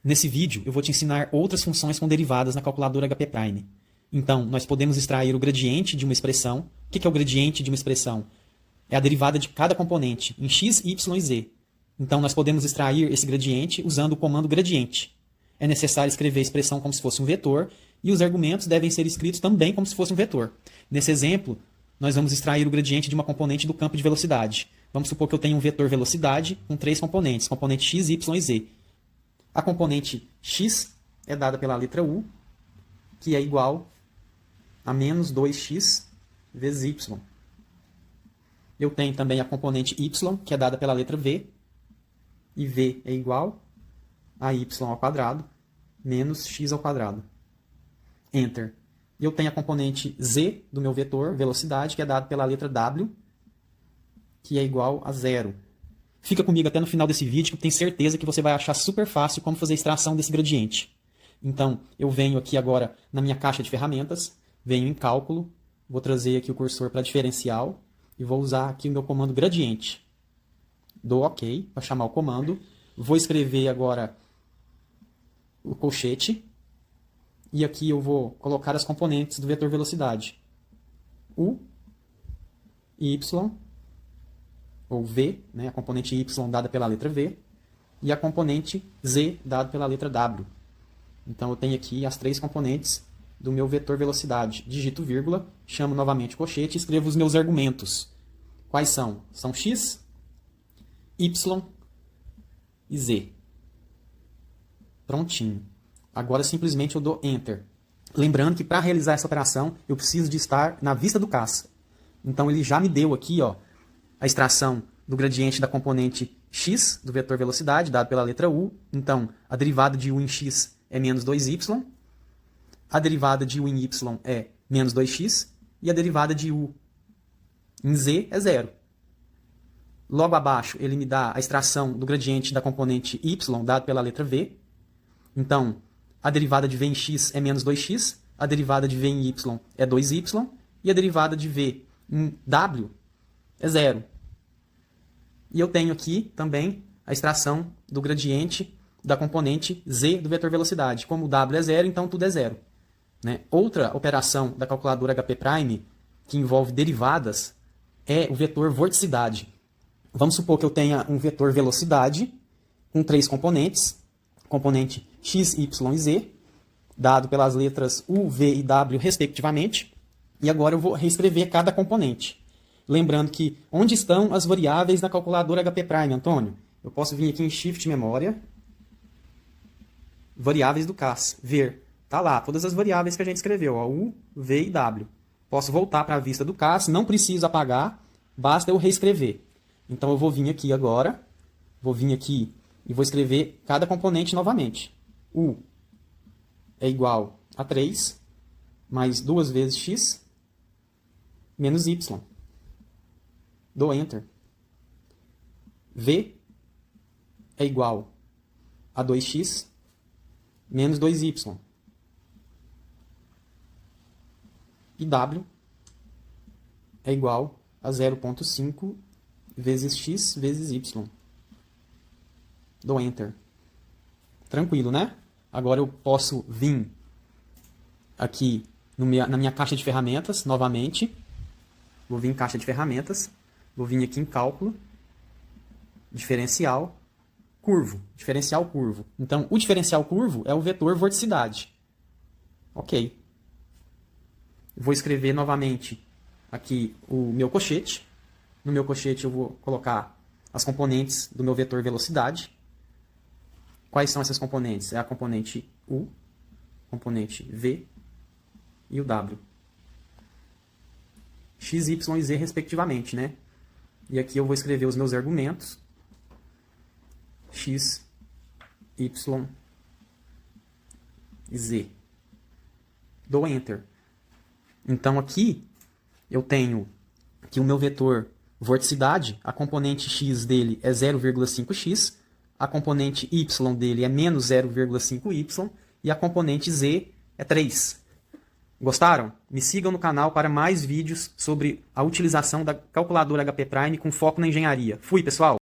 Nesse vídeo, eu vou te ensinar outras funções com derivadas na calculadora HP'. Então, nós podemos extrair o gradiente de uma expressão. O que é o gradiente de uma expressão? É a derivada de cada componente em x, y e z. Então, nós podemos extrair esse gradiente usando o comando gradiente. É necessário escrever a expressão como se fosse um vetor e os argumentos devem ser escritos também como se fosse um vetor. Nesse exemplo, nós vamos extrair o gradiente de uma componente do campo de velocidade. Vamos supor que eu tenho um vetor velocidade com três componentes, componente x, y e z. A componente x é dada pela letra u, que é igual a menos 2x vezes y. Eu tenho também a componente y, que é dada pela letra v, e v é igual a y ao quadrado menos x ao quadrado. Enter. Eu tenho a componente z do meu vetor, velocidade, que é dada pela letra w, que é igual a 0. Fica comigo até no final desse vídeo, que eu tenho certeza que você vai achar super fácil como fazer a extração desse gradiente. Então, eu venho aqui agora na minha caixa de ferramentas, venho em cálculo, vou trazer aqui o cursor para diferencial e vou usar aqui o meu comando gradiente. Dou OK para chamar o comando. Vou escrever agora o colchete e aqui eu vou colocar as componentes do vetor velocidade. U, Y, ou V, né, a componente Y dada pela letra V, e a componente Z dada pela letra W. Então eu tenho aqui as três componentes do meu vetor velocidade. Digito vírgula, chamo novamente o colchete e escrevo os meus argumentos. Quais são? São x, y e z. Prontinho. Agora simplesmente eu dou Enter. Lembrando que para realizar essa operação eu preciso de estar na vista do caça. Então ele já me deu aqui a extração do gradiente da componente x do vetor velocidade, dado pela letra u. Então a derivada de u em x é menos 2y. A derivada de u em y é menos 2x. E a derivada de u em z é 0. Logo abaixo, ele me dá a extração do gradiente da componente y, dado pela letra v. Então, a derivada de v em x é menos 2x. A derivada de v em y é 2y. E a derivada de v em w é 0. E eu tenho aqui também a extração do gradiente da componente z do vetor velocidade. Como o w é 0, então tudo é 0. Né? Outra operação da calculadora HP' que envolve derivadas é o vetor vorticidade. Vamos supor que eu tenha um vetor velocidade com três componentes, componente x, y e z, dado pelas letras u, v e w respectivamente. E agora eu vou reescrever cada componente. Lembrando que onde estão as variáveis na calculadora HP', Antônio? Eu posso vir aqui em Shift Memória, variáveis do CAS, ver. Tá lá, todas as variáveis que a gente escreveu, u, v e w. Posso voltar para a vista do CAS, não preciso apagar, basta eu reescrever. Então eu vou vir aqui agora, vou vir aqui e vou escrever cada componente novamente. U é igual a 3, mais 2 vezes x, menos y. Dou Enter. V é igual a 2x, menos 2y. E W é igual a 0,5 vezes x vezes y. Dou Enter. Tranquilo, né? Agora eu posso vir aqui na minha caixa de ferramentas, novamente. Vou vir em caixa de ferramentas. Vou vir aqui em cálculo. Diferencial curvo. Diferencial curvo. Então, o diferencial curvo é o vetor vorticidade. Ok. Vou escrever novamente aqui o meu colchete. No meu colchete eu vou colocar as componentes do meu vetor velocidade. Quais são essas componentes? É a componente u, componente v e o w. X, y e z respectivamente, né? E aqui eu vou escrever os meus argumentos. X, y e z. Dou Enter. Então aqui eu tenho que o meu vetor vorticidade, a componente x dele é 0,5x, a componente y dele é menos 0,5y e a componente z é 3. Gostaram? Me sigam no canal para mais vídeos sobre a utilização da calculadora HP' com foco na engenharia. Fui, pessoal!